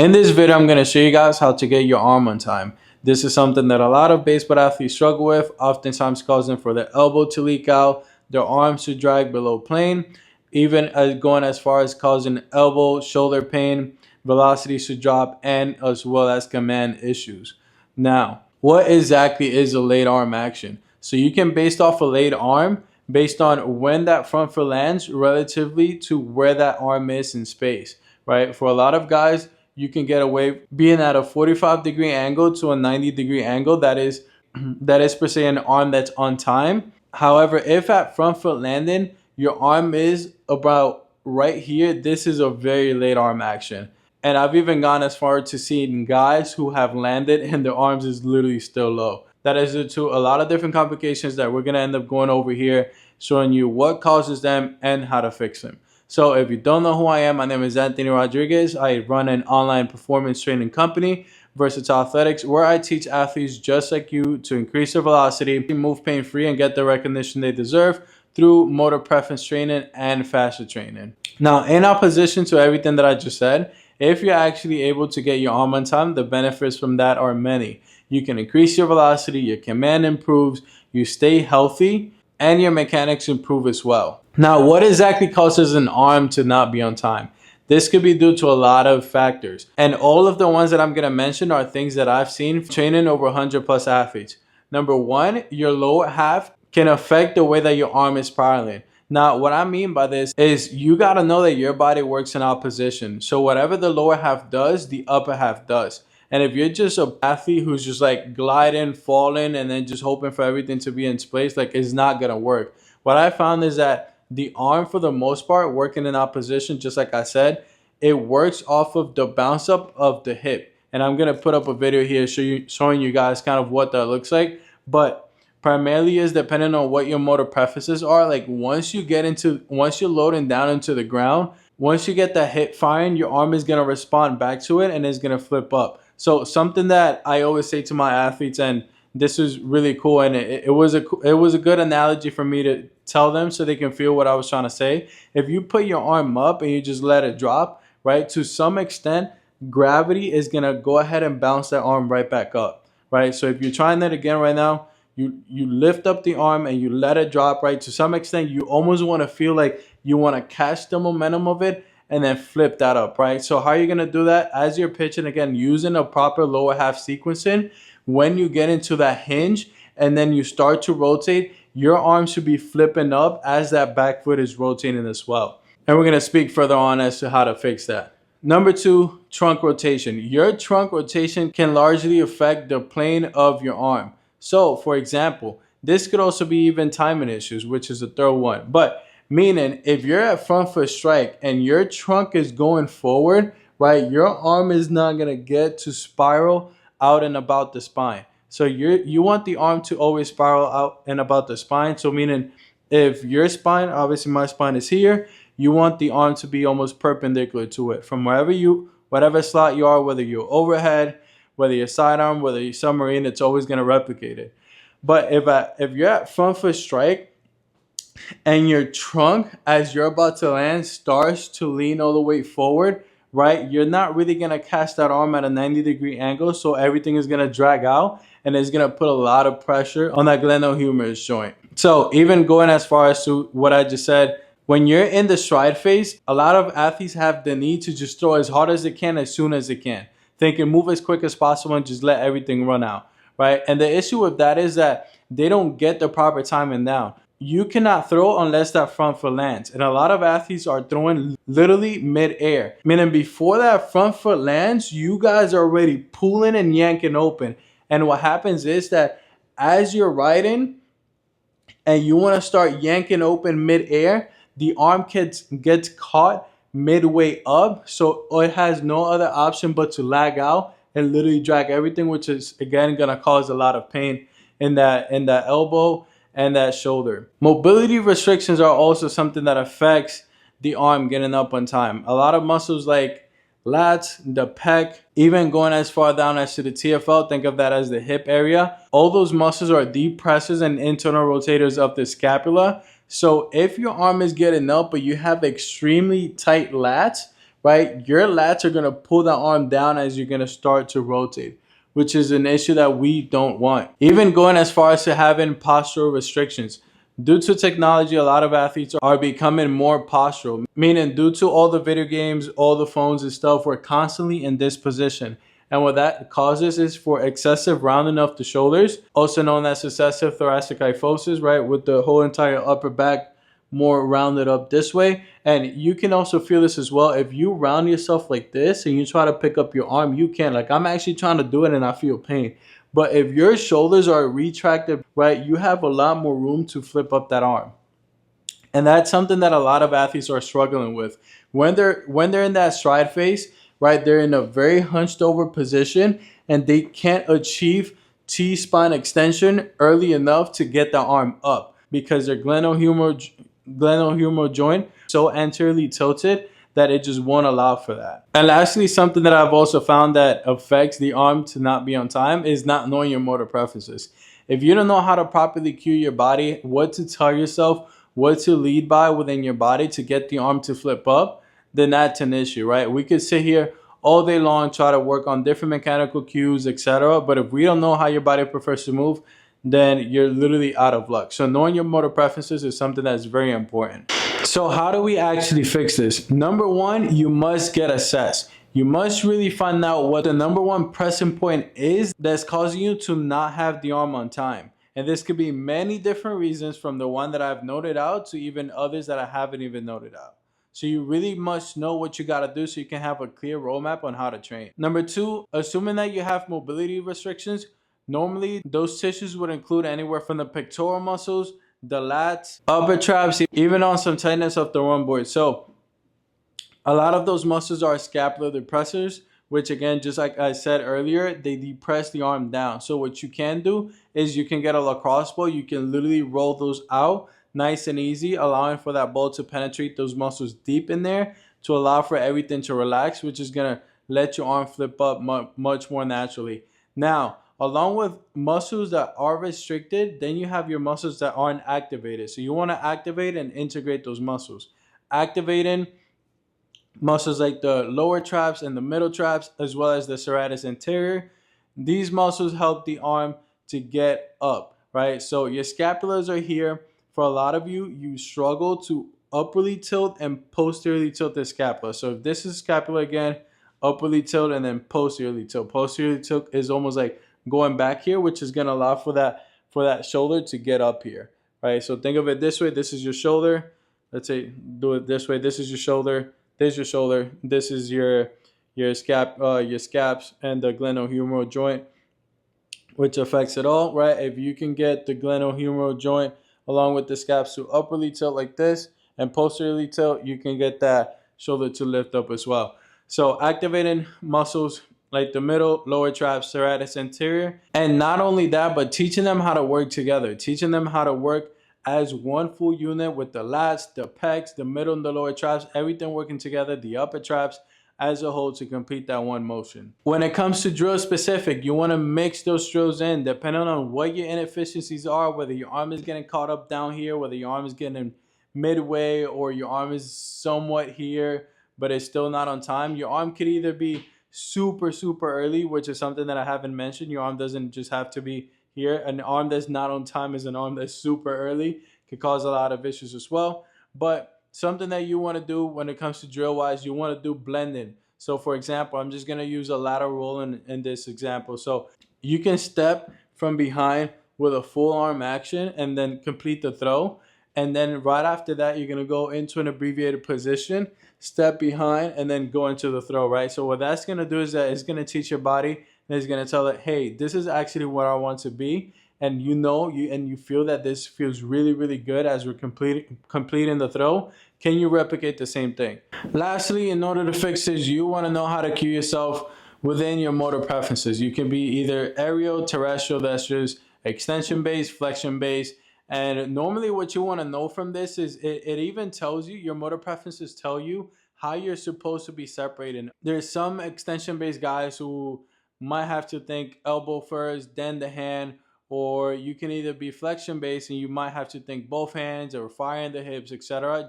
In this video, I'm going to show you guys how to get your arm on time. This is something that a lot of baseball athletes struggle with, oftentimes causing for their elbow to leak out, their arms to drag below plane, even going as far as causing elbow, shoulder pain, velocities to drop, and as well as command issues. Now, what exactly is a late arm action? So you can base off a late arm based on when that front foot lands relatively to where that arm is in space, right? For a lot of guys, you can get away being at a 45-degree angle to a 90-degree angle. That is per se an arm that's on time. However, if at front foot landing, your arm is about right here, this is a very late arm action. And I've even gone as far to seeing guys who have landed and their arms is literally still low. That is due to a lot of different complications that we're going to end up going over here, showing you what causes them and how to fix them. So if you don't know who I am, my name is Anthony Rodriguez. I run an online performance training company, Versatile Athletics, where I teach athletes just like you to increase their velocity, move pain-free, and get the recognition they deserve through motor preference training and fascia training. Now, in opposition to everything that I just said, if you're actually able to get your arm on time, the benefits from that are many. You can increase your velocity, your command improves, you stay healthy, and your mechanics improve as well. Now, what exactly causes an arm to not be on time? This could be due to a lot of factors. And all of the ones that I'm going to mention are things that I've seen training over 100 plus athletes. Number one, your lower half can affect the way that your arm is spiraling. Now, what I mean by this is you got to know that your body works in opposition. So whatever the lower half does, the upper half does. And if you're just an athlete who's just like gliding, falling, and then just hoping for everything to be in place, like it's not going to work. What I found is that the arm, for the most part, working in opposition, just like I said, it works off of the bounce up of the hip. And I'm going to put up a video here showing you guys kind of what that looks like. But primarily is depending on what your motor preferences are. Like once you're loading down into the ground, once you get that hip firing, your arm is going to respond back to it and it's going to flip up. So something that I always say to my athletes, and this is really cool, and it was a good analogy for me to tell them so they can feel what I was trying to say. If you put your arm up and you just let it drop, right, to some extent, gravity is going to go ahead and bounce that arm right back up, right? So if you're trying that again right now, you lift up the arm and you let it drop, right? To some extent, you almost want to feel like you want to catch the momentum of it and then flip that up, right? So how are you going to do that? As you're pitching, again, using a proper lower half sequencing, when you get into that hinge and then you start to rotate, your arm should be flipping up as that back foot is rotating as well. And we're going to speak further on as to how to fix that. Number two, trunk rotation. Your trunk rotation can largely affect the plane of your arm. So, for example, this could also be even timing issues, which is the third one. But meaning, if you're at front foot strike and your trunk is going forward, right, your arm is not going to get to spiral out and about the spine. So you want the arm to always spiral out and about the spine. So meaning, if your spine, obviously my spine is here, you want the arm to be almost perpendicular to it. From whatever slot you are, whether you're overhead, whether you're sidearm, whether you're submarine, it's always going to replicate it. But if you're at front foot strike and your trunk, as you're about to land, starts to lean all the way forward, right, you're not really going to catch that arm at a 90-degree angle. So everything is going to drag out and it's going to put a lot of pressure on that glenohumerus joint. So even going as far as to what I just said, when you're in the stride phase, a lot of athletes have the need to just throw as hard as they can, as soon as they can, thinking move as quick as possible and just let everything run out, right? And the issue with that is that they don't get the proper timing down. You cannot throw unless that front foot lands. And a lot of athletes are throwing literally mid-air. Meaning before that front foot lands, you guys are already pulling and yanking open. And what happens is that as you're riding and you want to start yanking open mid-air, the arm gets caught midway up. So it has no other option but to lag out and literally drag everything, which is, again, going to cause a lot of pain in that elbow and that shoulder. Mobility restrictions are also something that affects the arm getting up on time. A lot of muscles like lats, the pec, even going as far down as to the TFL, think of that as the hip area. All those muscles are depressors and internal rotators of the scapula. So if your arm is getting up but you have extremely tight lats, right, your lats are going to pull that arm down as you're going to start to rotate, which is an issue that we don't want. Even going as far as to having postural restrictions. Due to technology, a lot of athletes are becoming more postural, meaning due to all the video games, all the phones and stuff, we're constantly in this position. And what that causes is for excessive rounding of the shoulders, also known as excessive thoracic kyphosis, right? With the whole entire upper back more rounded up this way. And you can also feel this as well. If you round yourself like this and you try to pick up your arm, you can. Like I'm actually trying to do it and I feel pain. But if your shoulders are retracted, right, you have a lot more room to flip up that arm. And that's something that a lot of athletes are struggling with. When they're in that stride phase, right, they're in a very hunched over position and they can't achieve T spine extension early enough to get the arm up because their glenohumeral joint so anteriorly tilted that it just won't allow for that. And lastly, something that I've also found that affects the arm to not be on time is not knowing your motor preferences. If you don't know how to properly cue your body, what to tell yourself, what to lead by within your body to get the arm to flip up, then that's an issue, right? We could sit here all day long, try to work on different mechanical cues, etc. But if we don't know how your body prefers to move, then you're literally out of luck. So knowing your motor preferences is something that's very important. So how do we actually fix this? Number one, you must get assessed. You must really find out what the number one pressing point is that's causing you to not have the arm on time. And this could be many different reasons, from the one that I've noted out to even others that I haven't even noted out. So you really must know what you got to do so you can have a clear roadmap on how to train. Number two, assuming that you have mobility restrictions, normally those tissues would include anywhere from the pectoral muscles, the lats, upper traps, even on some tightness of the rhomboid. So a lot of those muscles are scapular depressors, which again, just like I said earlier, they depress the arm down. So what you can do is you can get a lacrosse ball. You can literally roll those out nice and easy, allowing for that ball to penetrate those muscles deep in there to allow for everything to relax, which is going to let your arm flip up much more naturally. Now, along with muscles that are restricted, then you have your muscles that aren't activated. So you want to activate and integrate those muscles. Activating muscles like the lower traps and the middle traps, as well as the serratus anterior. These muscles help the arm to get up, right? So your scapulars are here. For a lot of you, you struggle to upwardly tilt and posteriorly tilt the scapula. So if this is scapula again, upwardly tilt and then posteriorly tilt. Posteriorly tilt is almost like going back here, which is going to allow for that shoulder to get up here, right? So think of it this way. This is your shoulder. Let's say do it this way. This is your shoulder. This is your shoulder. This is your scaps and the glenohumeral joint, which affects it all, right? If you can get the glenohumeral joint along with the scaps to upwardly tilt like this and posteriorly tilt, you can get that shoulder to lift up as well. So activating muscles like the middle, lower traps, serratus anterior, and not only that, but teaching them how to work together, teaching them how to work as one full unit with the lats, the pecs, the middle and the lower traps, everything working together, the upper traps as a whole to complete that one motion. When it comes to drill specific, you want to mix those drills in depending on what your inefficiencies are, whether your arm is getting caught up down here, whether your arm is getting midway, or your arm is somewhat here, but it's still not on time. Your arm could either be super early, which is something that I haven't mentioned. Your arm doesn't just have to be here. An arm that's not on time is an arm that's super early. Could cause a lot of issues as well. But something that you want to do when it comes to drill wise, you want to do blending. So for example, I'm just going to use a lateral roll in this example. So you can step from behind with a full arm action and then complete the throw. And then right after that, you're going to go into an abbreviated position, step behind, and then go into the throw, right? So what that's going to do is that it's going to teach your body, and it's going to tell it, hey, this is actually what I want to be. And you feel that this feels really good as we're completing the throw. Can you replicate the same thing? Lastly, in order to fix this, you want to know how to cue yourself within your motor preferences. You can be either aerial, terrestrial, that's just extension based, flexion based. And normally what you want to know from this is it even tells you, your motor preferences tell you how you're supposed to be separating. There's some extension based guys who might have to think elbow first, then the hand, or you can either be flexion based and you might have to think both hands or firing the hips, etc.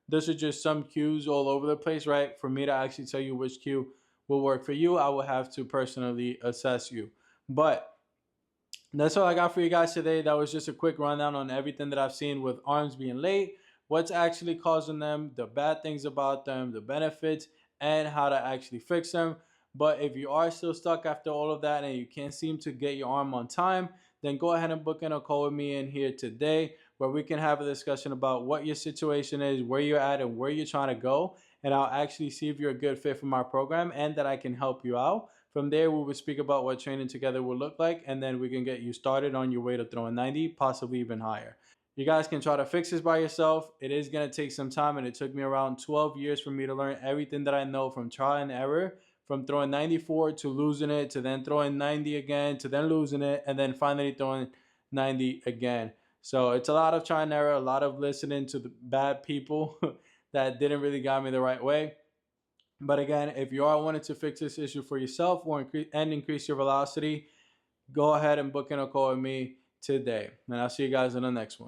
Those are just some cues all over the place, right? For me to actually tell you which cue will work for you, I will have to personally assess you. But that's all I got for you guys today. That was just a quick rundown on everything that I've seen with arms being late, what's actually causing them, the bad things about them, the benefits, and how to actually fix them. But if you are still stuck after all of that and you can't seem to get your arm on time, then go ahead and book in a call with me in here today where we can have a discussion about what your situation is, where you're at, and where you're trying to go. And I'll actually see if you're a good fit for my program and that I can help you out. From there, we will speak about what training together will look like, and then we can get you started on your way to throwing 90, possibly even higher. You guys can try to fix this by yourself. It is going to take some time, and it took me around 12 years for me to learn everything that I know from trial and error, from throwing 94 to losing it, to then throwing 90 again, to then losing it, and then finally throwing 90 again. So it's a lot of trial and error, a lot of listening to the bad people that didn't really guide me the right way. But again, if you are wanting to fix this issue for yourself or increase your velocity, go ahead and book in a call with me today. And I'll see you guys in the next one.